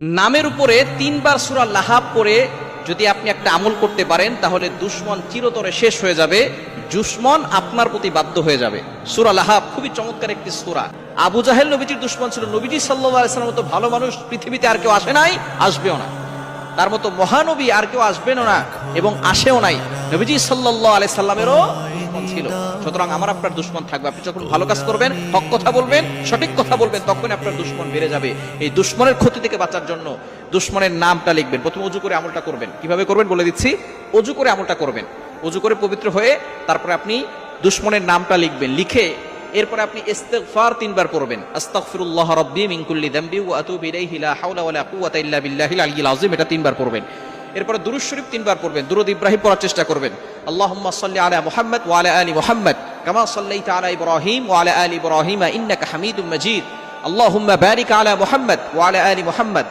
নামের উপরে 3 বার সূরা লাহাব পড়ে যদি আপনি একটা আমল করতে পারেন তাহলে দুশমন চিরতরে শেষ হয়ে যাবে, দুশমন আপনার প্রতি বাধ্য হয়ে যাবে। সূরা লাহাব খুবই চমৎকার একটি সূরা। আবু জাহেল নবীজির দুশমন ছিল। নবীজি সাল্লাল্লাহু আলাইহি ওয়াসাল্লামের মতো ভালো মানুষ পৃথিবীতে আর কেউ আসে নাই, আসবেও না। তার মতো মহানবী আর কেউ আসবেনও না এবং আসেও নাই। নবীজি সাল্লাল্লাহু আলাইহি সাল্লামেরও দুশমন ছিল। সুতরাং আমার আপনার দুশমন থাকবে। আপনি যখন ভালো কাজ করবেন, হক কথা বলবেন, সঠিক কথা বলবেন, তখন আপনার দুশমন বেড়ে যাবে। এই দুশমনের ক্ষতি থেকে বাঁচার জন্য দুশমনের নামটা লিখবেন। প্রথমে ওযু করে আমলটা করবেন। কিভাবে করবেন বলে দিচ্ছি। ওযু করে আমলটা করবেন। ওযু করে পবিত্র হয়ে তারপরে আপনি দুশমনের নামটা লিখবেন। লিখে এরপরে আপনি ইস্তিগফার 3 বার পড়বেন। আস্তাগফিরুল্লাহ রাব্বি মিন কুল্লি যামবি ওয়া আতুবু ইলাইহি লা হাওলা ওয়া লা কুওয়াতা ইল্লা বিল্লাহিল আলিয়্যিল আযীম। এটা 3 বার পড়বেন। এরপরে দুরূদ শরীফ 3 বার পড়বেন। দুরূদ ইব্রাহিম পড়ার চেষ্টা করবেন। আল্লাহুম্মা সাল্লি আলা মুহাম্মাদ ওয়া আলা আলি মুহাম্মাদ কামা সাল্লাইতা আলা ইব্রাহিম ওয়া আলা আলি ইব্রাহিম ইন্নাকা হামিদুম মাজিদ। আল্লাহুম্মা বারিক আলা মুহাম্মাদ ওয়া আলা আলি মুহাম্মাদ